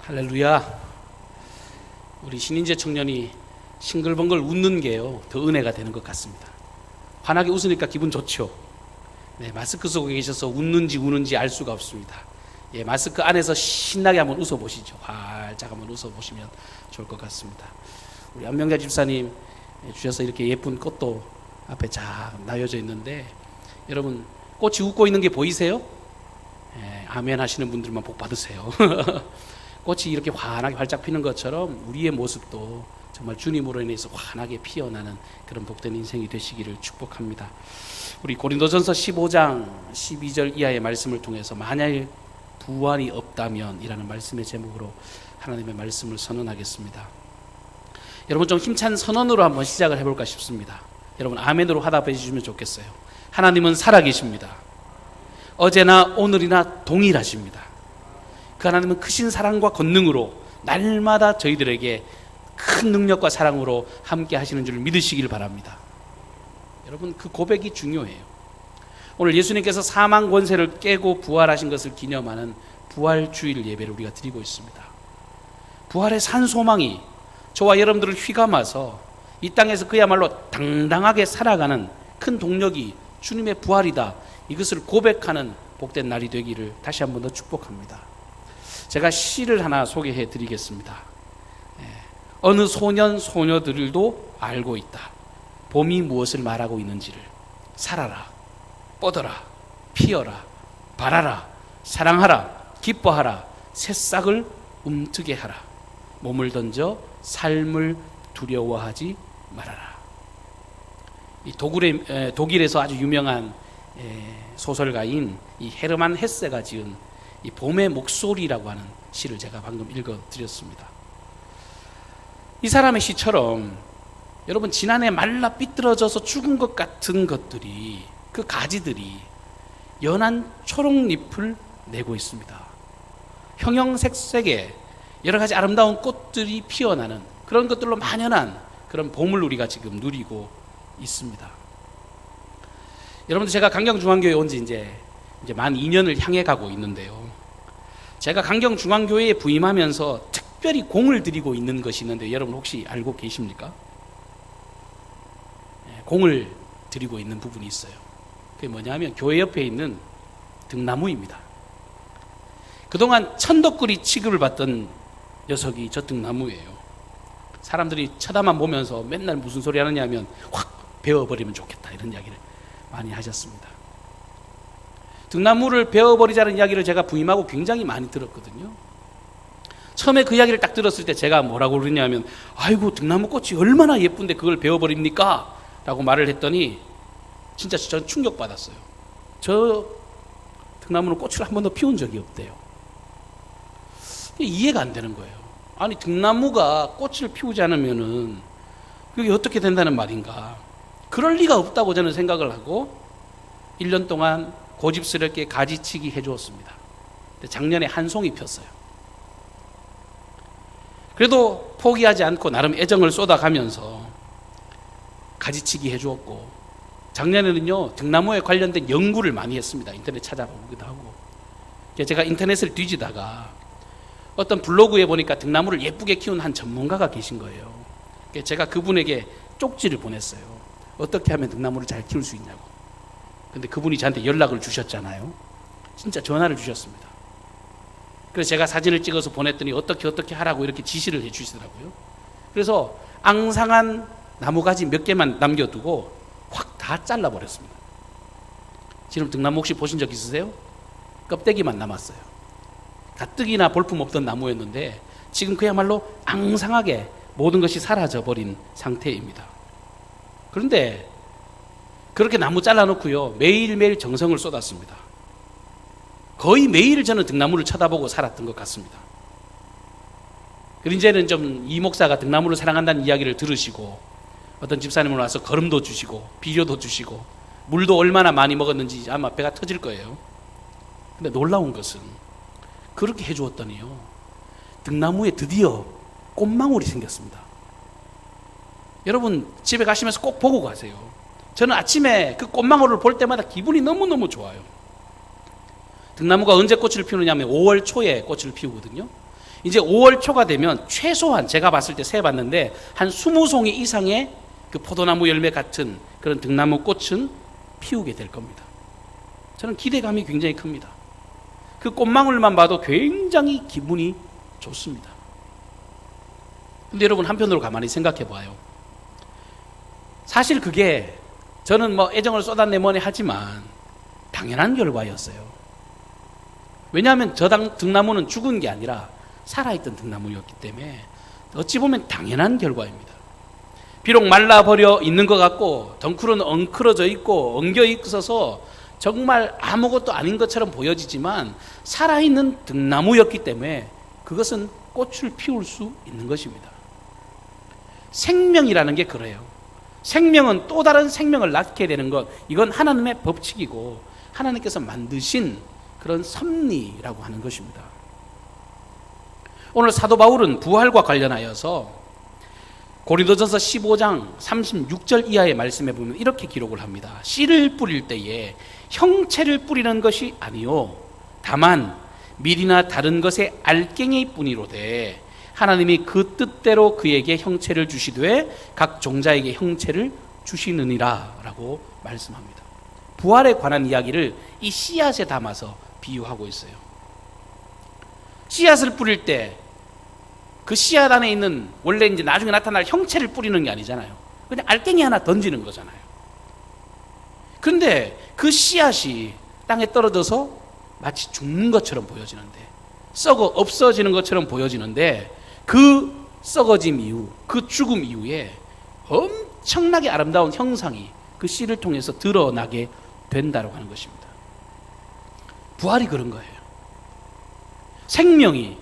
할렐루야. 우리 신인재 청년이 싱글벙글 웃는 게요, 더 은혜가 되는 것 같습니다. 환하게 웃으니까 기분 좋죠. 네, 마스크 쓰고 계셔서 웃는지 우는지 알 수가 없습니다. 예, 마스크 안에서 신나게 한번 웃어보시죠. 활짝 한번 웃어보시면 좋을 것 같습니다. 우리 안명자 집사님 주셔서 이렇게 예쁜 꽃도 앞에 쫙 놔여져 있는데, 여러분 꽃이 웃고 있는 게 보이세요? 예, 아멘 하시는 분들만 복 받으세요. 꽃이 이렇게 환하게 활짝 피는 것처럼 우리의 모습도 정말 주님으로 인해서 환하게 피어나는 그런 복된 인생이 되시기를 축복합니다. 우리 고린도전서 15장 12절 이하의 말씀을 통해서 만약 부활이 없다면 이라는 말씀의 제목으로 하나님의 말씀을 선언하겠습니다. 여러분 좀 힘찬 선언으로 한번 시작을 해볼까 싶습니다. 여러분 아멘으로 화답해 주시면 좋겠어요. 하나님은 살아계십니다. 어제나 오늘이나 동일하십니다. 그 하나님은 크신 사랑과 권능으로 날마다 저희들에게 큰 능력과 사랑으로 함께 하시는 줄 믿으시길 바랍니다. 여러분 그 고백이 중요해요. 오늘 예수님께서 사망 권세를 깨고 부활하신 것을 기념하는 부활주일 예배를 우리가 드리고 있습니다. 부활의 산 소망이 저와 여러분들을 휘감아서 이 땅에서 그야말로 당당하게 살아가는 큰 동력이 주님의 부활이다, 이것을 고백하는 복된 날이 되기를 다시 한 번 더 축복합니다. 제가 시를 하나 소개해 드리겠습니다. 어느 소년 소녀들도 알고 있다. 봄이 무엇을 말하고 있는지를. 살아라, 뻗어라, 피어라, 바라라, 사랑하라, 기뻐하라, 새싹을 움트게 하라. 몸을 던져 삶을 두려워하지 말아라. 이 독일에서 아주 유명한 소설가인 이 헤르만 헤세가 지은 이 봄의 목소리라고 하는 시를 제가 방금 읽어드렸습니다. 이 사람의 시처럼 여러분 지난해 말라 삐뚤어져서 죽은 것 같은 것들이, 그 가지들이 연한 초록잎을 내고 있습니다. 형형색색의 여러 가지 아름다운 꽃들이 피어나는 그런 것들로 만연한 그런 봄을 우리가 지금 누리고 있습니다. 여러분들 제가 강경중앙교회에 온 지 이제 만 2년을 향해 가고 있는데요, 제가 강경중앙교회에 부임하면서 특별히 공을 들이고 있는 것이 있는데 여러분 혹시 알고 계십니까? 공을 들이고 있는 부분이 있어요. 그게 뭐냐면 교회 옆에 있는 등나무입니다. 그동안 천덕꾸리 취급을 받던 녀석이 저 등나무예요. 사람들이 쳐다만 보면서 맨날 무슨 소리 하느냐 하면 확 베어버리면 좋겠다, 이런 이야기를 많이 하셨습니다. 등나무를 베어버리자는 이야기를 제가 부임하고 굉장히 많이 들었거든요. 처음에 그 이야기를 딱 들었을 때 제가 뭐라고 그러냐면, 아이고 등나무 꽃이 얼마나 예쁜데 그걸 베어버립니까? 라고 말을 했더니 진짜 전 충격받았어요. 저 등나무는 꽃을 한 번도 피운 적이 없대요. 이해가 안 되는 거예요. 아니 등나무가 꽃을 피우지 않으면은 그게 어떻게 된다는 말인가. 그럴 리가 없다고 저는 생각을 하고 1년 동안 고집스럽게 가지치기 해주었습니다. 작년에 한 송이 폈어요. 그래도 포기하지 않고 나름 애정을 쏟아가면서 가지치기 해주었고, 작년에는요 등나무에 관련된 연구를 많이 했습니다. 인터넷 찾아보기도 하고. 제가 인터넷을 뒤지다가 어떤 블로그에 보니까 등나무를 예쁘게 키운 한 전문가가 계신 거예요. 제가 그분에게 쪽지를 보냈어요. 어떻게 하면 등나무를 잘 키울 수 있냐고. 근데 그분이 저한테 연락을 주셨잖아요. 진짜 전화를 주셨습니다. 그래서 제가 사진을 찍어서 보냈더니 어떻게 하라고 이렇게 지시를 해 주시더라고요. 그래서 앙상한 나무가지 몇 개만 남겨두고 확 다 잘라버렸습니다. 지금 등나무 혹시 보신 적 있으세요? 껍데기만 남았어요. 가뜩이나 볼품 없던 나무였는데 지금 그야말로 앙상하게 모든 것이 사라져버린 상태입니다. 그런데 그렇게 나무 잘라놓고요 매일매일 정성을 쏟았습니다. 거의 매일 저는 등나무를 쳐다보고 살았던 것 같습니다. 그리고 이제는 좀 이 목사가 등나무를 사랑한다는 이야기를 들으시고 어떤 집사님을 와서 거름도 주시고 비료도 주시고 물도 얼마나 많이 먹었는지 아마 배가 터질 거예요. 근데 놀라운 것은 그렇게 해주었더니요 등나무에 드디어 꽃망울이 생겼습니다. 여러분 집에 가시면서 꼭 보고 가세요. 저는 아침에 그 꽃망울을 볼 때마다 기분이 너무너무 좋아요. 등나무가 언제 꽃을 피우느냐 하면 5월 초에 꽃을 피우거든요. 이제 5월 초가 되면 최소한 제가 봤을 때 세봤는데 한 20송이 이상의 그 포도나무 열매 같은 그런 등나무 꽃은 피우게 될 겁니다. 저는 기대감이 굉장히 큽니다. 그 꽃망울만 봐도 굉장히 기분이 좋습니다. 근데 여러분, 한편으로 가만히 생각해 봐요. 사실 그게 저는 뭐 애정을 쏟아내머니 하지만 당연한 결과였어요. 왜냐하면 저 등나무는 죽은 게 아니라 살아있던 등나무였기 때문에 어찌 보면 당연한 결과입니다. 비록 말라버려 있는 것 같고 덩쿨은 엉클어져 있고 엉겨 있어서 정말 아무것도 아닌 것처럼 보여지지만 살아있는 등나무였기 때문에 그것은 꽃을 피울 수 있는 것입니다. 생명이라는 게 그래요. 생명은 또 다른 생명을 낳게 되는 것, 이건 하나님의 법칙이고 하나님께서 만드신 그런 섭리라고 하는 것입니다. 오늘 사도 바울은 부활과 관련하여서 고린도전서 15장 36절 이하의 말씀에 보면 이렇게 기록을 합니다. 씨를 뿌릴 때에 형체를 뿌리는 것이 아니요 다만 밀이나 다른 것의 알갱이 뿐이로되 하나님이 그 뜻대로 그에게 형체를 주시되 각 종자에게 형체를 주시느니라 라고 말씀합니다. 부활에 관한 이야기를 이 씨앗에 담아서 비유하고 있어요. 씨앗을 뿌릴 때 그 씨앗 안에 있는 원래 이제 나중에 나타날 형체를 뿌리는 게 아니잖아요. 그냥 알갱이 하나 던지는 거잖아요. 그런데 그 씨앗이 땅에 떨어져서 마치 죽는 것처럼 보여지는데, 썩어 없어지는 것처럼 보여지는데, 그 썩어짐 이후, 그 죽음 이후에 엄청나게 아름다운 형상이 그 씨를 통해서 드러나게 된다고 하는 것입니다. 부활이 그런 거예요. 생명이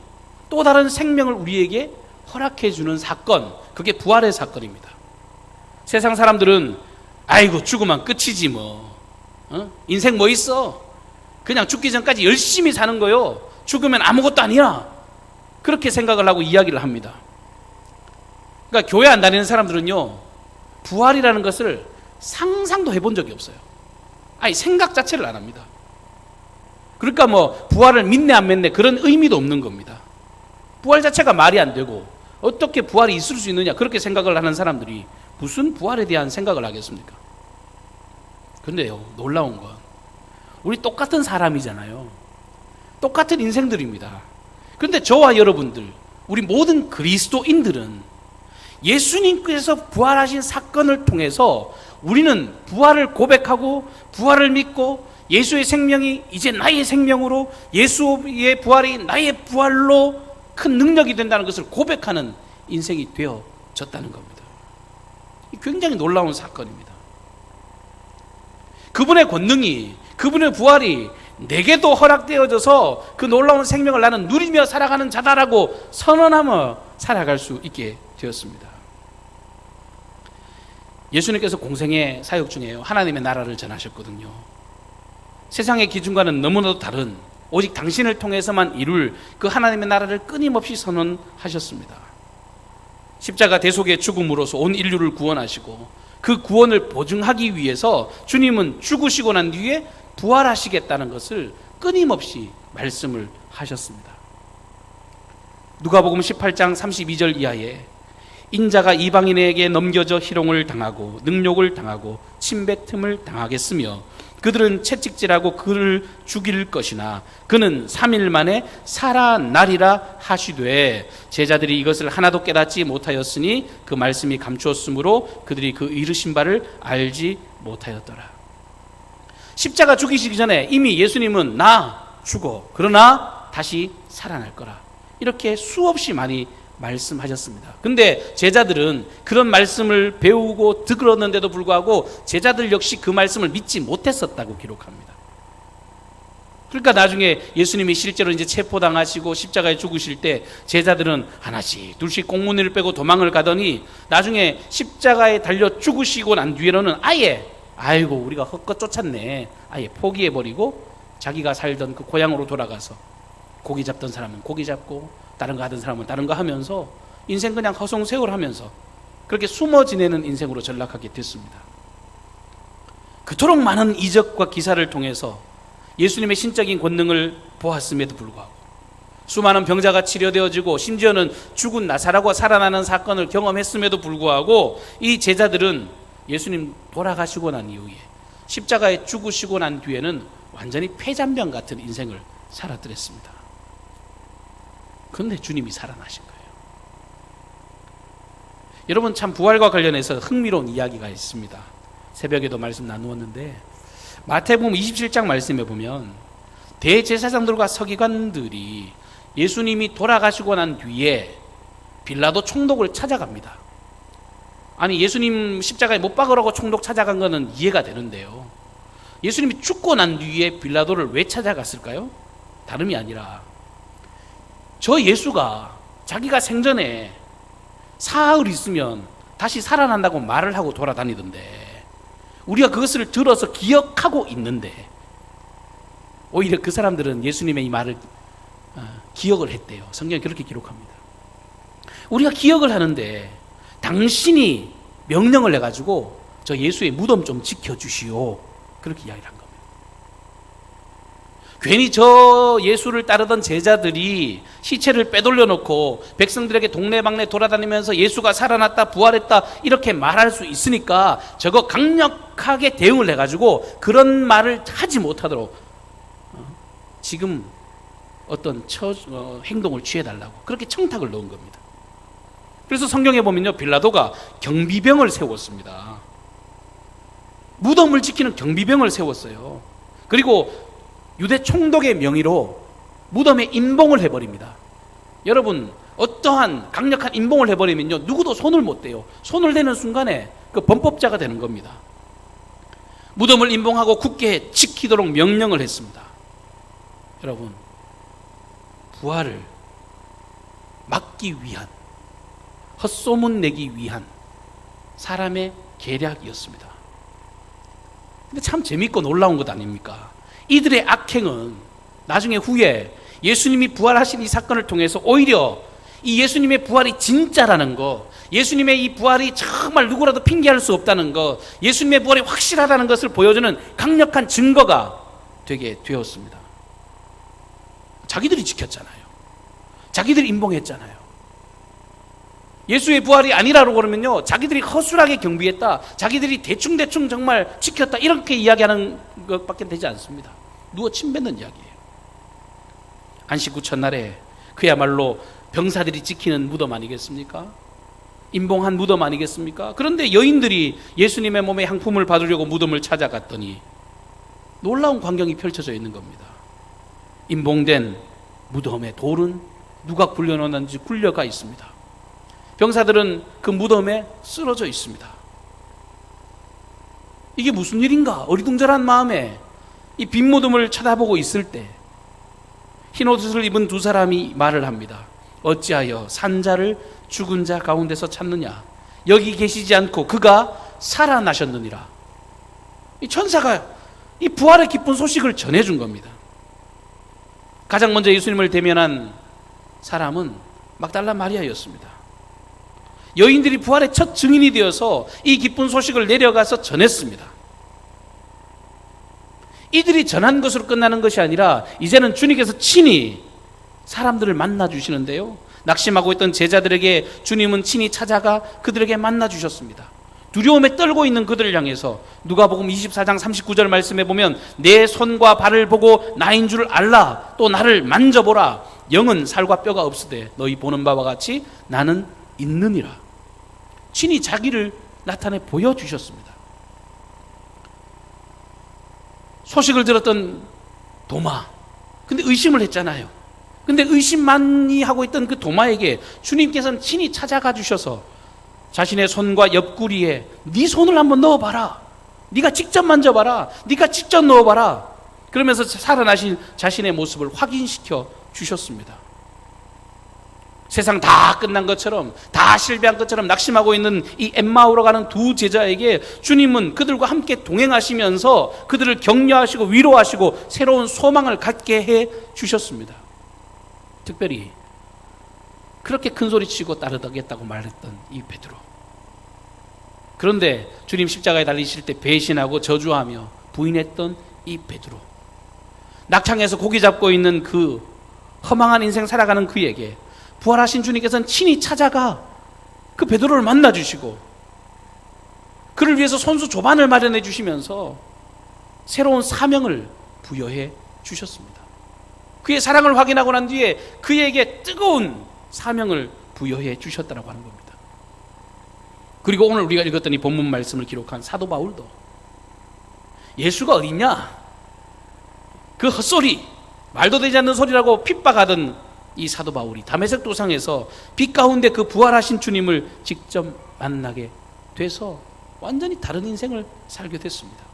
또 다른 생명을 우리에게 허락해 주는 사건, 그게 부활의 사건입니다. 세상 사람들은 아이고 죽으면 끝이지 뭐, 인생 뭐 있어, 그냥 죽기 전까지 열심히 사는 거요, 죽으면 아무것도 아니야, 그렇게 생각을 하고 이야기를 합니다. 그러니까 교회 안 다니는 사람들은요, 부활이라는 것을 상상도 해본 적이 없어요. 아니, 생각 자체를 안 합니다. 그러니까 뭐 부활을 믿네 안 믿네 그런 의미도 없는 겁니다. 부활 자체가 말이 안 되고 어떻게 부활이 있을 수 있느냐, 그렇게 생각을 하는 사람들이 무슨 부활에 대한 생각을 하겠습니까? 그런데요, 놀라운 건 우리 똑같은 사람이잖아요. 똑같은 인생들입니다. 그런데 저와 여러분들, 우리 모든 그리스도인들은 예수님께서 부활하신 사건을 통해서 우리는 부활을 고백하고 부활을 믿고 예수의 생명이 이제 나의 생명으로, 예수의 부활이 나의 부활로 큰 능력이 된다는 것을 고백하는 인생이 되어졌다는 겁니다. 굉장히 놀라운 사건입니다. 그분의 권능이, 그분의 부활이 내게도 허락되어져서 그 놀라운 생명을 나는 누리며 살아가는 자다라고 선언하며 살아갈 수 있게 되었습니다. 예수님께서 공생의 사역 중에 하나님의 나라를 전하셨거든요. 세상의 기준과는 너무나도 다른, 오직 당신을 통해서만 이룰 그 하나님의 나라를 끊임없이 선언하셨습니다. 십자가 대속의 죽음으로써 온 인류를 구원하시고 그 구원을 보증하기 위해서 주님은 죽으시고 난 뒤에 부활하시겠다는 것을 끊임없이 말씀을 하셨습니다. 누가복음 18장 32절 이하에 인자가 이방인에게 넘겨져 희롱을 당하고 능욕을 당하고 침뱉음을 당하겠으며 그들은 채찍질하고 그를 죽일 것이나 그는 3일 만에 살아나리라 하시되 제자들이 이것을 하나도 깨닫지 못하였으니 그 말씀이 감추었으므로 그들이 그 이르신 바를 알지 못하였더라. 십자가 죽이시기 전에 이미 예수님은 나 죽어 그러나 다시 살아날 거라, 이렇게 수없이 많이 말씀하셨습니다. 근데 제자들은 그런 말씀을 배우고 들었는데도 불구하고 제자들 역시 그 말씀을 믿지 못했었다고 기록합니다. 그러니까 나중에 예수님이 실제로 이제 체포당하시고 십자가에 죽으실 때 제자들은 하나씩 둘씩 꽁무니를 빼고 도망을 가더니 나중에 십자가에 달려 죽으시고 난 뒤에는 아예 아이고 우리가 헛것 쫓았네, 아예 포기해버리고 자기가 살던 그 고향으로 돌아가서 고기 잡던 사람은 고기 잡고 다른 거 하던 사람은 다른 거 하면서 인생 그냥 허송세월 하면서 그렇게 숨어 지내는 인생으로 전락하게 됐습니다. 그토록 많은 이적과 기사를 통해서 예수님의 신적인 권능을 보았음에도 불구하고 수많은 병자가 치료되어지고 심지어는 죽은 나사로가 살아나는 사건을 경험했음에도 불구하고 이 제자들은 예수님 돌아가시고 난 이후에 십자가에 죽으시고 난 뒤에는 완전히 폐잔병 같은 인생을 살았더랬습니다. 그런데 주님이 살아나신 거예요. 여러분, 참 부활과 관련해서 흥미로운 이야기가 있습니다. 새벽에도 말씀 나누었는데 마태복음 27장 말씀에 보면 대제사장들과 서기관들이 예수님이 돌아가시고 난 뒤에 빌라도 총독을 찾아갑니다. 아니, 예수님 십자가에 못 박으라고 총독 찾아간 거는 이해가 되는데요, 예수님이 죽고 난 뒤에 빌라도를 왜 찾아갔을까요? 다름이 아니라 저 예수가 자기가 생전에 사흘 있으면 다시 살아난다고 말을 하고 돌아다니던데, 우리가 그것을 들어서 기억하고 있는데 오히려 그 사람들은 예수님의 이 말을 기억을 했대요. 성경이 그렇게 기록합니다. 우리가 기억을 하는데 당신이 명령을 해가지고 저 예수의 무덤 좀 지켜주시오, 그렇게 이야기를 한 겁니다. 괜히 저 예수를 따르던 제자들이 시체를 빼돌려 놓고 백성들에게 동네방네 돌아다니면서 예수가 살아났다, 부활했다 이렇게 말할 수 있으니까 저거 강력하게 대응을 해가지고 그런 말을 하지 못하도록 지금 어떤 행동을 취해달라고 그렇게 청탁을 넣은 겁니다. 그래서 성경에 보면요, 빌라도가 경비병을 세웠습니다. 무덤을 지키는 경비병을 세웠어요. 그리고 유대 총독의 명의로 무덤에 임봉을 해버립니다. 여러분, 어떠한 강력한 임봉을 해버리면요, 누구도 손을 못 대요. 손을 대는 순간에 그 범법자가 되는 겁니다. 무덤을 임봉하고 굳게 지키도록 명령을 했습니다. 여러분, 부활을 막기 위한, 헛소문 내기 위한 사람의 계략이었습니다. 근데 참 재밌고 놀라운 것 아닙니까? 이들의 악행은 나중에 후에 예수님이 부활하신 이 사건을 통해서 오히려 이 예수님의 부활이 진짜라는 거, 예수님의 이 부활이 정말 누구라도 핑계할 수 없다는 거, 예수님의 부활이 확실하다는 것을 보여주는 강력한 증거가 되게 되었습니다. 자기들이 지켰잖아요. 자기들이 임봉했잖아요. 예수의 부활이 아니라고 그러면요, 자기들이 허술하게 경비했다, 자기들이 대충대충 정말 지켰다, 이렇게 이야기하는 것밖에 되지 않습니다. 누워 침뱉는 이야기예요. 안식 후 첫날에 그야말로 병사들이 지키는 무덤 아니겠습니까? 임봉한 무덤 아니겠습니까? 그런데 여인들이 예수님의 몸에 향품을 받으려고 무덤을 찾아갔더니 놀라운 광경이 펼쳐져 있는 겁니다. 임봉된 무덤에 돌은 누가 굴려놓았는지 굴려가 있습니다. 병사들은 그 무덤에 쓰러져 있습니다. 이게 무슨 일인가? 어리둥절한 마음에 이 빈 무덤을 쳐다보고 있을 때 흰 옷을 입은 두 사람이 말을 합니다. 어찌하여 산자를 죽은 자 가운데서 찾느냐? 여기 계시지 않고 그가 살아나셨느니라. 이 천사가 이 부활의 기쁜 소식을 전해준 겁니다. 가장 먼저 예수님을 대면한 사람은 막달라 마리아였습니다. 여인들이 부활의 첫 증인이 되어서 이 기쁜 소식을 내려가서 전했습니다. 이들이 전한 것으로 끝나는 것이 아니라 이제는 주님께서 친히 사람들을 만나 주시는데요, 낙심하고 있던 제자들에게 주님은 친히 찾아가 그들에게 만나 주셨습니다. 두려움에 떨고 있는 그들을 향해서 누가복음 24장 39절 말씀에 보면 내 손과 발을 보고 나인 줄 알라, 또 나를 만져보라, 영은 살과 뼈가 없으되 너희 보는 바와 같이 나는 있느니라. 친히 자기를 나타내 보여주셨습니다. 소식을 들었던 도마, 근데 의심을 했잖아요. 근데 의심 많이 하고 있던 그 도마에게 주님께서는 친히 찾아가 주셔서 자신의 손과 옆구리에 네 손을 한번 넣어봐라, 네가 직접 만져봐라, 네가 직접 넣어봐라, 그러면서 살아나신 자신의 모습을 확인시켜 주셨습니다. 세상 다 끝난 것처럼, 다 실패한 것처럼 낙심하고 있는 이 엠마오로 가는 두 제자에게 주님은 그들과 함께 동행하시면서 그들을 격려하시고 위로하시고 새로운 소망을 갖게 해 주셨습니다. 특별히 그렇게 큰 소리치고 따르겠다고 말했던 이 베드로. 그런데 주님 십자가에 달리실 때 배신하고 저주하며 부인했던 이 베드로. 낙창에서 고기 잡고 있는 그 허망한 인생 살아가는 그에게 부활하신 주님께서는 친히 찾아가 그 베드로를 만나주시고 그를 위해서 손수 조반을 마련해 주시면서 새로운 사명을 부여해 주셨습니다. 그의 사랑을 확인하고 난 뒤에 그에게 뜨거운 사명을 부여해 주셨다고 하는 겁니다. 그리고 오늘 우리가 읽었던 이 본문 말씀을 기록한 사도 바울도 예수가 어딨냐? 그 헛소리, 말도 되지 않는 소리라고 핍박하던 이 사도 바울이 다메섹 도상에서 빛 가운데 그 부활하신 주님을 직접 만나게 돼서 완전히 다른 인생을 살게 됐습니다.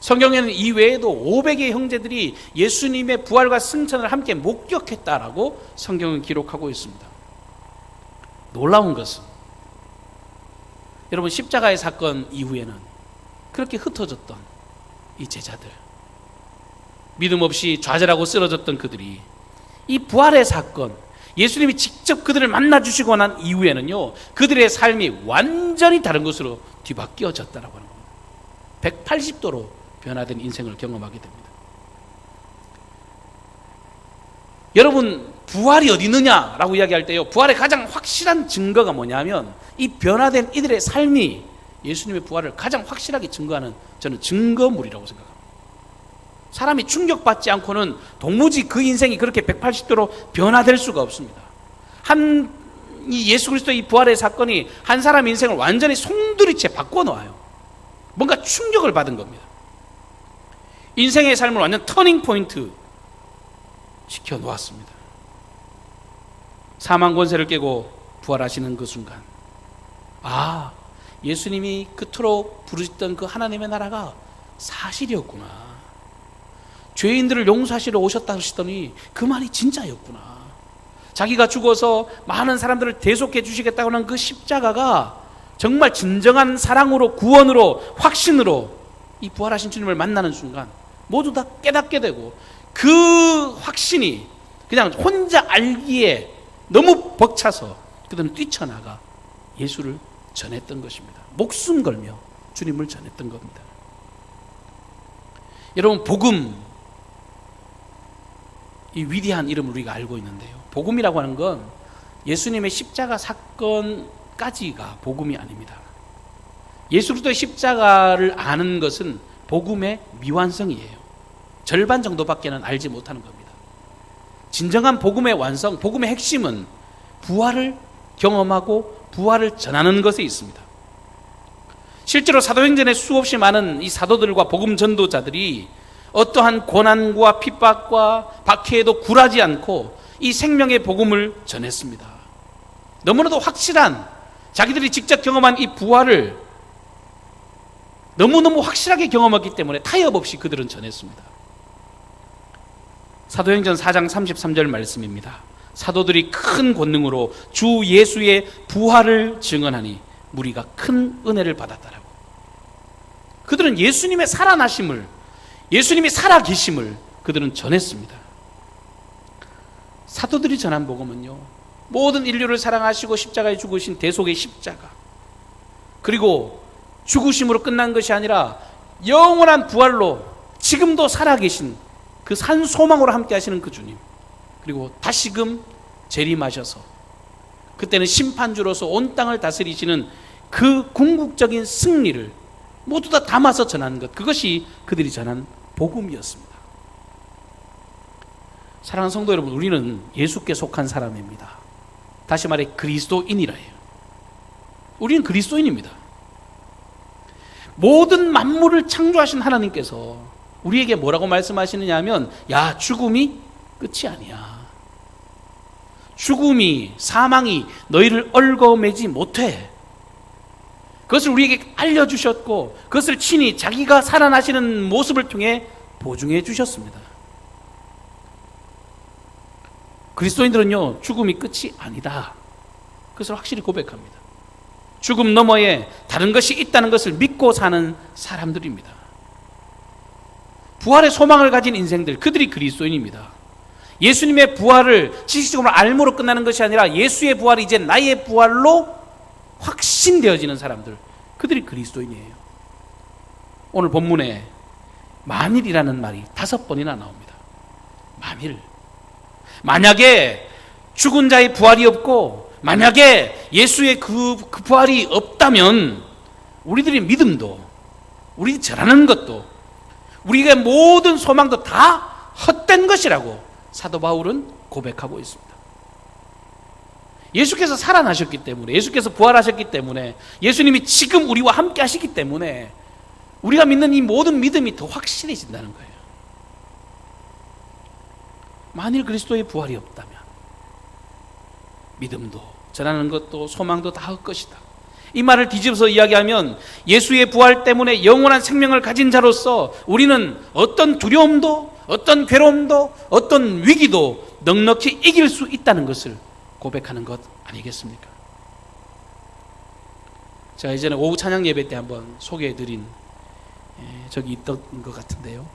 성경에는 이 외에도 500의 형제들이 예수님의 부활과 승천을 함께 목격했다라고 성경은 기록하고 있습니다. 놀라운 것은 여러분, 십자가의 사건 이후에는 그렇게 흩어졌던 이 제자들, 믿음 없이 좌절하고 쓰러졌던 그들이 이 부활의 사건, 예수님이 직접 그들을 만나주시고 난 이후에는요, 그들의 삶이 완전히 다른 것으로 뒤바뀌어졌다라고 하는 겁니다. 180도로 변화된 인생을 경험하게 됩니다. 여러분, 부활이 어디 있느냐라고 이야기할 때요, 부활의 가장 확실한 증거가 뭐냐면 이 변화된 이들의 삶이 예수님의 부활을 가장 확실하게 증거하는, 저는 증거물이라고 생각합니다. 사람이 충격받지 않고는 도무지 그 인생이 그렇게 180도로 변화될 수가 없습니다. 이 예수 그리스도의 이 부활의 사건이 한 사람 인생을 완전히 송두리째 바꿔놓아요. 뭔가 충격을 받은 겁니다. 인생의 삶을 완전 터닝 포인트 시켜놓았습니다. 사망 권세를 깨고 부활하시는 그 순간, 아, 예수님이 그토록 부르셨던 그 하나님의 나라가 사실이었구나. 죄인들을 용서하시러 오셨다 하시더니 그 말이 진짜였구나. 자기가 죽어서 많은 사람들을 대속해 주시겠다고 하는 그 십자가가 정말 진정한 사랑으로, 구원으로, 확신으로 이 부활하신 주님을 만나는 순간 모두 다 깨닫게 되고, 그 확신이 그냥 혼자 알기에 너무 벅차서 그들은 뛰쳐나가 예수를 전했던 것입니다. 목숨 걸며 주님을 전했던 겁니다. 여러분, 복음, 이 위대한 이름을 우리가 알고 있는데요, 복음이라고 하는 건 예수님의 십자가 사건까지가 복음이 아닙니다. 예수 그리스도의 십자가를 아는 것은 복음의 미완성이에요. 절반 정도밖에는 알지 못하는 겁니다. 진정한 복음의 완성, 복음의 핵심은 부활을 경험하고 부활을 전하는 것에 있습니다. 실제로 사도행전에 수없이 많은 이 사도들과 복음 전도자들이 어떠한 고난과 핍박과 박해에도 굴하지 않고 이 생명의 복음을 전했습니다. 너무나도 확실한, 자기들이 직접 경험한 이 부활을 너무너무 확실하게 경험했기 때문에 타협 없이 그들은 전했습니다. 사도행전 4장 33절 말씀입니다. 사도들이 큰 권능으로 주 예수의 부활을 증언하니 무리가 큰 은혜를 받았다라고. 그들은 예수님의 살아나심을, 예수님이 살아계심을 그들은 전했습니다. 사도들이 전한 복음은요, 모든 인류를 사랑하시고 십자가에 죽으신 대속의 십자가, 그리고 죽으심으로 끝난 것이 아니라 영원한 부활로 지금도 살아계신 그 산 소망으로 함께 하시는 그 주님, 그리고 다시금 재림하셔서 그때는 심판주로서 온 땅을 다스리시는 그 궁극적인 승리를 모두 다 담아서 전하는 것, 그것이 그들이 전한 복음이었습니다. 사랑하는 성도 여러분, 우리는 예수께 속한 사람입니다. 다시 말해 그리스도인이라 해요. 우리는 그리스도인입니다. 모든 만물을 창조하신 하나님께서 우리에게 뭐라고 말씀하시느냐 하면, 야, 죽음이 끝이 아니야. 죽음이, 사망이 너희를 얽어매지 못해. 그것을 우리에게 알려주셨고, 그것을 친히 자기가 살아나시는 모습을 통해 보증해 주셨습니다. 그리스도인들은요, 죽음이 끝이 아니다, 그것을 확실히 고백합니다. 죽음 너머에 다른 것이 있다는 것을 믿고 사는 사람들입니다. 부활의 소망을 가진 인생들, 그들이 그리스도인입니다. 예수님의 부활을 지식적으로 알므로 끝나는 것이 아니라 예수의 부활이 이제 나의 부활로 확신되어지는 사람들, 그들이 그리스도인이에요. 오늘 본문에 만일이라는 말이 5번이나 나옵니다. 만일. 만약에 죽은 자의 부활이 없고 만약에 예수의 그 부활이 없다면 우리들의 믿음도, 우리 잘하는 것도, 우리의 모든 소망도 다 헛된 것이라고 사도 바울은 고백하고 있습니다. 예수께서 살아나셨기 때문에, 예수께서 부활하셨기 때문에, 예수님이 지금 우리와 함께 하시기 때문에 우리가 믿는 이 모든 믿음이 더 확실해진다는 거예요. 만일 그리스도의 부활이 없다면 믿음도, 전하는 것도, 소망도 다 헛것이다. 이 말을 뒤집어서 이야기하면 예수의 부활 때문에 영원한 생명을 가진 자로서 우리는 어떤 두려움도, 어떤 괴로움도, 어떤 위기도 넉넉히 이길 수 있다는 것을 고백하는 것 아니겠습니까? 제가 예전에 오후 찬양 예배 때 한번 소개해드린 적이 있던 것 같은데요.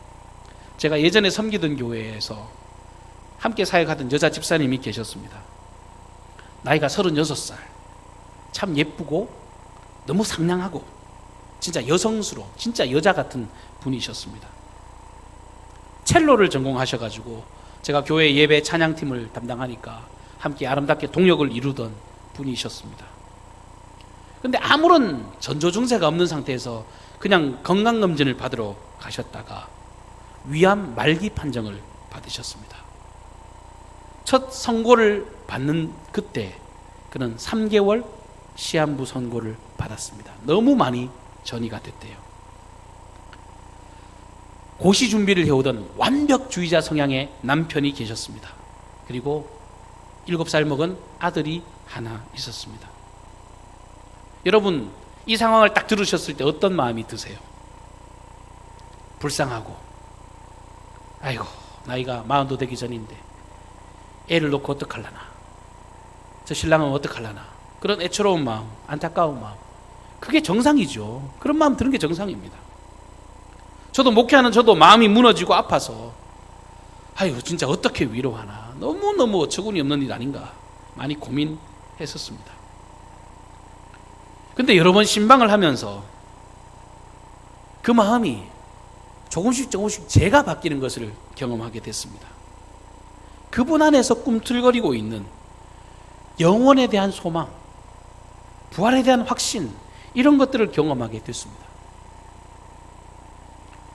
제가 예전에 섬기던 교회에서 함께 사역하던 여자 집사님이 계셨습니다. 나이가 36살, 참 예쁘고 너무 상냥하고 진짜 여성스러운, 진짜 여자 같은 분이셨습니다. 첼로를 전공하셔가지고 제가 교회 예배 찬양팀을 담당하니까 함께 아름답게 동역을 이루던 분이셨습니다. 그런데 아무런 전조증세가 없는 상태에서 그냥 건강검진을 받으러 가셨다가 위암 말기 판정을 받으셨습니다. 첫 선고를 받는 그때 그는 3개월 시한부 선고를 받았습니다. 너무 많이 전이가 됐대요. 고시 준비를 해오던 완벽주의자 성향의 남편이 계셨습니다. 그리고 7살 먹은 아들이 하나 있었습니다. 여러분, 이 상황을 딱 들으셨을 때 어떤 마음이 드세요? 불쌍하고, 아이고 나이가 40도 되기 전인데 애를 놓고 어떡하려나, 저 신랑은 어떡하려나, 그런 애처로운 마음, 안타까운 마음, 그게 정상이죠. 그런 마음 드는 게 정상입니다. 저도 목회하는 저도 마음이 무너지고 아파서 아이고 진짜 어떻게 위로하나, 너무너무 어처구니 없는 일 아닌가 많이 고민했었습니다. 근데 여러 번 신방을 하면서 그 마음이 조금씩 제가 바뀌는 것을 경험하게 됐습니다. 그분 안에서 꿈틀거리고 있는 영원에 대한 소망, 부활에 대한 확신, 이런 것들을 경험하게 됐습니다.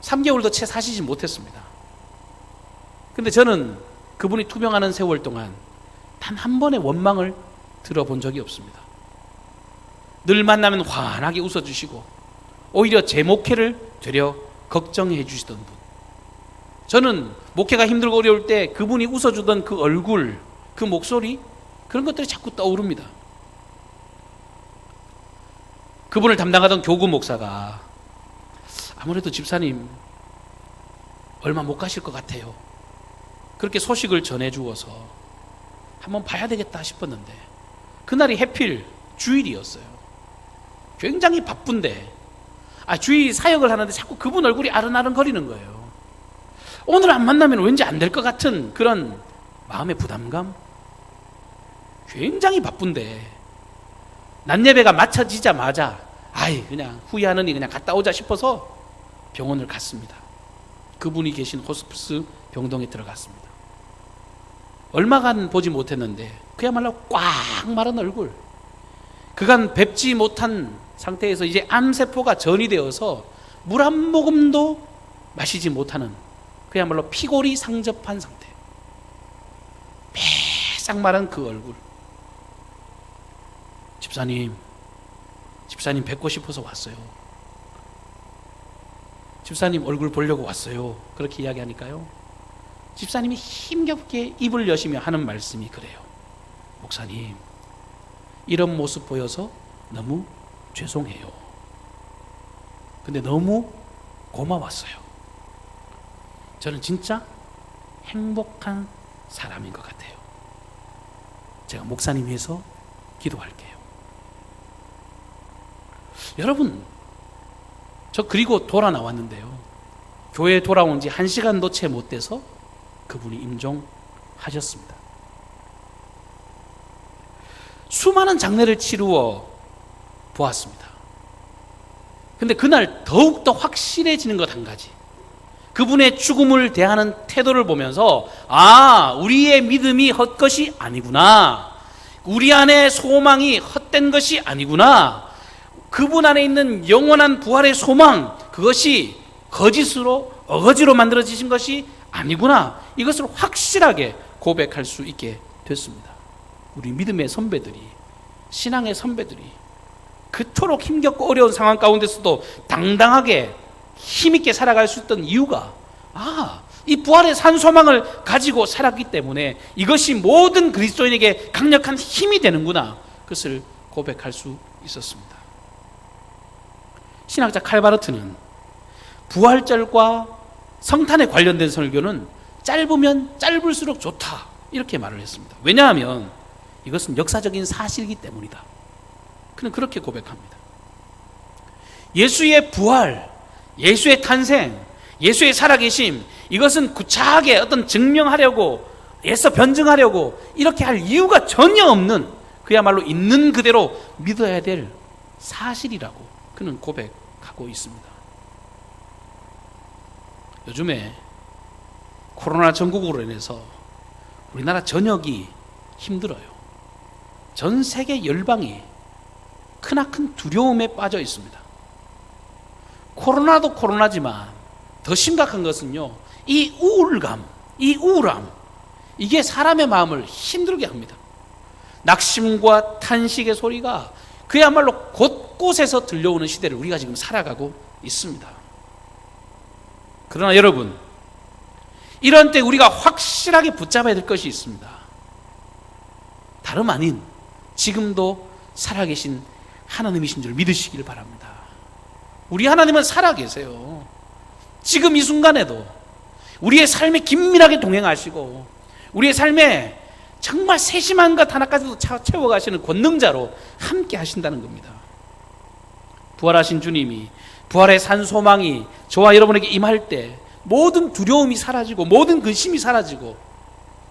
3개월도 채 사시지 못했습니다. 근데 저는 그분이 투병하는 세월 동안 단 한 번의 원망을 들어본 적이 없습니다. 늘 만나면 환하게 웃어주시고 오히려 제 목회를 되려 걱정해 주시던 분. 저는 목회가 힘들고 어려울 때 그분이 웃어주던 그 얼굴, 그 목소리, 그런 것들이 자꾸 떠오릅니다. 그분을 담당하던 교구 목사가 아무래도 집사님 얼마 못 가실 것 같아요, 그렇게 소식을 전해주어서 한번 봐야 되겠다 싶었는데 그날이 해필 주일이었어요. 굉장히 바쁜데 주일 사역을 하는데 자꾸 그분 얼굴이 아른아른거리는 거예요. 오늘 안 만나면 왠지 안 될 것 같은 그런 마음의 부담감. 굉장히 바쁜데 낮 예배가 마쳐지자마자 그냥 후회하느니 그냥 갔다 오자 싶어서 병원을 갔습니다. 그분이 계신 호스피스 병동에 들어갔습니다. 얼마간 보지 못했는데 그야말로 꽉 마른 얼굴, 그간 뵙지 못한 상태에서 이제 암세포가 전이 되어서 물 한 모금도 마시지 못하는 그야말로 피골이 상접한 상태, 빼싹 마른 그 얼굴. 집사님 뵙고 싶어서 왔어요. 집사님 얼굴 보려고 왔어요. 그렇게 이야기하니까요, 집사님이 힘겹게 입을 여시며 하는 말씀이 그래요. 목사님, 이런 모습 보여서 너무 죄송해요. 근데 너무 고마웠어요. 저는 진짜 행복한 사람인 것 같아요. 제가 목사님 위해서 기도할게요. 여러분, 저 그리고 돌아 나왔는데요, 교회에 돌아온 지 1시간도 채 못 돼서 그분이 임종하셨습니다. 수많은 장례를 치루어 보았습니다. 근데 그날 더욱더 확실해지는 것 한 가지, 그분의 죽음을 대하는 태도를 보면서 우리의 믿음이 헛것이 아니구나, 우리 안에 소망이 헛된 것이 아니구나, 그분 안에 있는 영원한 부활의 소망, 그것이 거짓으로 어거지로 만들어지신 것이 아니구나, 이것을 확실하게 고백할 수 있게 됐습니다. 우리 믿음의 선배들이, 신앙의 선배들이 그토록 힘겹고 어려운 상황 가운데서도 당당하게 힘있게 살아갈 수 있던 이유가 이 부활의 산 소망을 가지고 살았기 때문에 이것이 모든 그리스도인에게 강력한 힘이 되는구나, 그것을 고백할 수 있었습니다. 신학자 칼바르트는 부활절과 성탄에 관련된 설교는 짧으면 짧을수록 좋다, 이렇게 말을 했습니다. 왜냐하면 이것은 역사적인 사실이기 때문이다. 그는 그렇게 고백합니다. 예수의 부활, 예수의 탄생, 예수의 살아계심, 이것은 구차하게 어떤 증명하려고, 애써 변증하려고 이렇게 할 이유가 전혀 없는, 그야말로 있는 그대로 믿어야 될 사실이라고 그는 고백하고 있습니다. 요즘에 코로나 전국으로 인해서 우리나라 전역이 힘들어요. 전 세계 열방이 크나큰 두려움에 빠져 있습니다. 코로나도 코로나지만 더 심각한 것은요, 이 우울감, 이 우울함, 이게 사람의 마음을 힘들게 합니다. 낙심과 탄식의 소리가 그야말로 곳곳에서 들려오는 시대를 우리가 지금 살아가고 있습니다. 그러나 여러분, 이런 때 우리가 확실하게 붙잡아야 될 것이 있습니다. 다름 아닌 지금도 살아계신 하나님이신 줄 믿으시길 바랍니다. 우리 하나님은 살아계세요. 지금 이 순간에도 우리의 삶에 긴밀하게 동행하시고 우리의 삶에 정말 세심한 것 하나까지도 채워가시는 권능자로 함께 하신다는 겁니다. 부활하신 주님이, 부활의 산 소망이 저와 여러분에게 임할 때 모든 두려움이 사라지고 모든 근심이 사라지고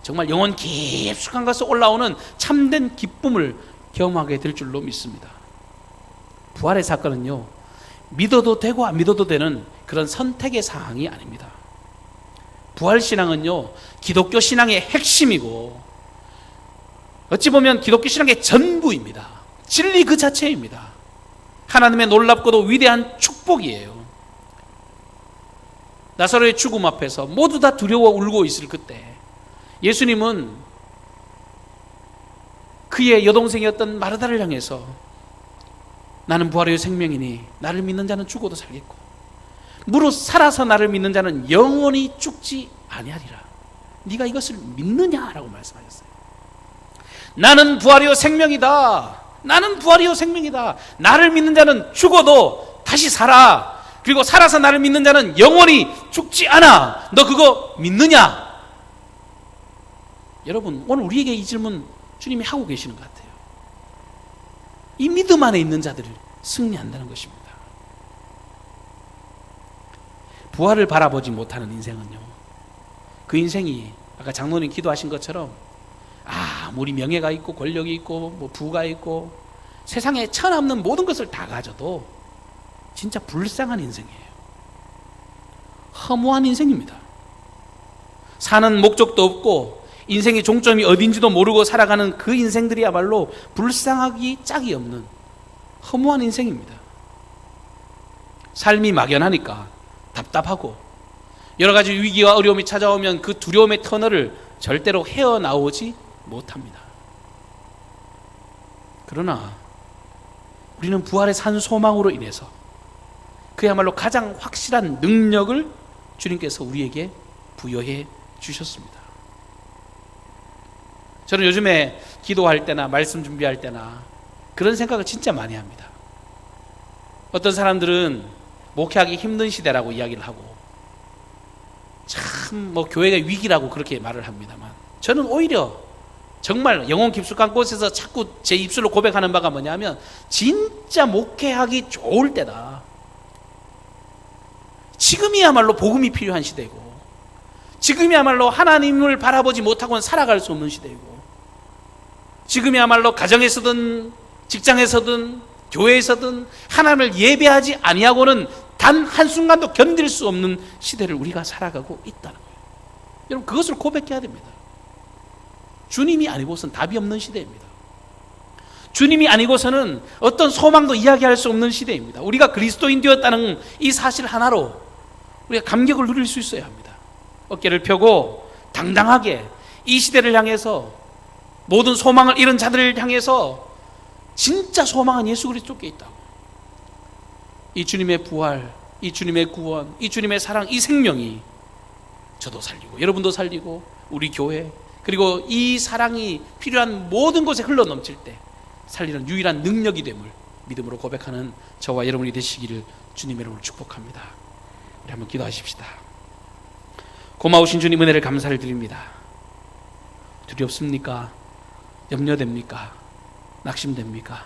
정말 영혼 깊숙한 곳에서 올라오는 참된 기쁨을 경험하게 될 줄로 믿습니다. 부활의 사건은요, 믿어도 되고 안 믿어도 되는 그런 선택의 사항이 아닙니다. 부활신앙은요, 기독교 신앙의 핵심이고 어찌 보면 기독교 신앙의 전부입니다. 진리 그 자체입니다. 하나님의 놀랍고도 위대한 축복이에요. 나사로의 죽음 앞에서 모두 다 두려워 울고 있을 그때 예수님은 그의 여동생이었던 마르다를 향해서 나는 부활의 생명이니 나를 믿는 자는 죽어도 살겠고 무릇 살아서 나를 믿는 자는 영원히 죽지 아니하리라. 네가 이것을 믿느냐라고 말씀하셨어요. 나는 부활이요 생명이다. 나는 부활이요 생명이다. 나를 믿는 자는 죽어도 다시 살아. 그리고 살아서 나를 믿는 자는 영원히 죽지 않아. 너 그거 믿느냐? 여러분, 오늘 우리에게 이 질문 주님이 하고 계시는 것 같아요. 이 믿음 안에 있는 자들을 승리한다는 것입니다. 부활을 바라보지 못하는 인생은요, 그 인생이 아까 장로님 기도하신 것처럼 아무리 명예가 있고 권력이 있고 뭐 부가 있고 세상에 천없는 모든 것을 다 가져도 진짜 불쌍한 인생이에요. 허무한 인생입니다. 사는 목적도 없고 인생의 종점이 어딘지도 모르고 살아가는 그 인생들이야말로 불쌍하기 짝이 없는 허무한 인생입니다. 삶이 막연하니까 답답하고 여러 가지 위기와 어려움이 찾아오면 그 두려움의 터널을 절대로 헤어나오지 못합니다. 그러나 우리는 부활의 산 소망으로 인해서 그야말로 가장 확실한 능력을 주님께서 우리에게 부여해 주셨습니다. 저는 요즘에 기도할 때나 말씀 준비할 때나 그런 생각을 진짜 많이 합니다. 어떤 사람들은 목회하기 힘든 시대라고 이야기를 하고 참 뭐 교회가 위기라고 그렇게 말을 합니다만 저는 오히려 정말 영혼 깊숙한 곳에서 자꾸 제 입술로 고백하는 바가 뭐냐면 진짜 목회하기 좋을 때다. 지금이야말로 복음이 필요한 시대고 지금이야말로 하나님을 바라보지 못하고는 살아갈 수 없는 시대이고 지금이야말로 가정에서든 직장에서든 교회에서든 하나님을 예배하지 아니하고는 단 한순간도 견딜 수 없는 시대를 우리가 살아가고 있다는 거예요. 여러분, 그것을 고백해야 됩니다. 주님이 아니고서는 답이 없는 시대입니다. 주님이 아니고서는 어떤 소망도 이야기할 수 없는 시대입니다. 우리가 그리스도인 되었다는 이 사실 하나로 우리가 감격을 누릴 수 있어야 합니다. 어깨를 펴고 당당하게 이 시대를 향해서, 모든 소망을 잃은 자들을 향해서 진짜 소망은 예수 그리스도께 있다고. 이 주님의 부활, 이 주님의 구원, 이 주님의 사랑, 이 생명이 저도 살리고 여러분도 살리고 우리 교회, 그리고 이 사랑이 필요한 모든 곳에 흘러넘칠 때 살리는 유일한 능력이 됨을 믿음으로 고백하는 저와 여러분이 되시기를 주님의 이름으로 축복합니다. 우리 한번 기도하십시다. 고마우신 주님, 은혜를 감사를 드립니다. 두렵습니까? 염려됩니까? 낙심됩니까?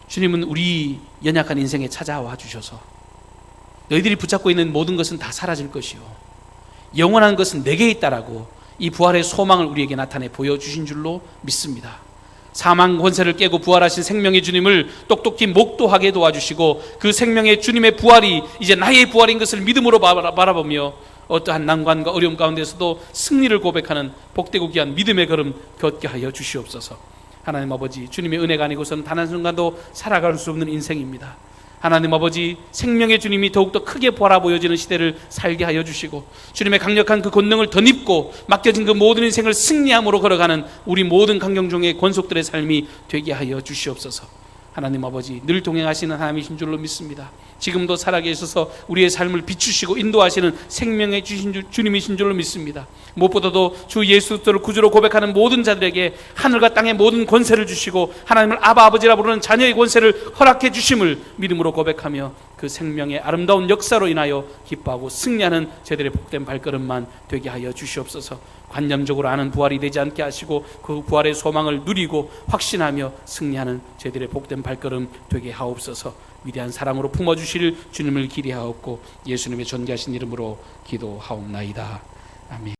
주님은 우리 연약한 인생에 찾아와 주셔서 너희들이 붙잡고 있는 모든 것은 다 사라질 것이요 영원한 것은 내게 있다라고 이 부활의 소망을 우리에게 나타내 보여주신 줄로 믿습니다. 사망 권세를 깨고 부활하신 생명의 주님을 똑똑히 목도하게 도와주시고, 그 생명의 주님의 부활이 이제 나의 부활인 것을 믿음으로 바라보며 어떠한 난관과 어려움 가운데서도 승리를 고백하는 복되고 귀한 믿음의 걸음 걷게 하여 주시옵소서. 하나님 아버지, 주님의 은혜가 아니고서는 단 한순간도 살아갈 수 없는 인생입니다. 하나님 아버지, 생명의 주님이 더욱더 크게 보아 보여지는 시대를 살게 하여 주시고, 주님의 강력한 그 권능을 덧입고 맡겨진 그 모든 인생을 승리함으로 걸어가는 우리 모든 강경종의 권속들의 삶이 되게 하여 주시옵소서. 하나님 아버지, 늘 동행하시는 하나님이신 줄로 믿습니다. 지금도 살아계셔서 우리의 삶을 비추시고 인도하시는 생명의 주님이신 줄로 믿습니다. 무엇보다도 주 예수 그리스도를 구주로 고백하는 모든 자들에게 하늘과 땅의 모든 권세를 주시고 하나님을 아바 아버지라 부르는 자녀의 권세를 허락해 주심을 믿음으로 고백하며 그 생명의 아름다운 역사로 인하여 기뻐하고 승리하는 저희들의 복된 발걸음만 되게 하여 주시옵소서. 관념적으로 아는 부활이 되지 않게 하시고 그 부활의 소망을 누리고 확신하며 승리하는 저희들의 복된 발걸음 되게 하옵소서. 위대한 사랑으로 품어주실 주님을 기대하옵고 예수님의 존귀하신 이름으로 기도하옵나이다. 아멘.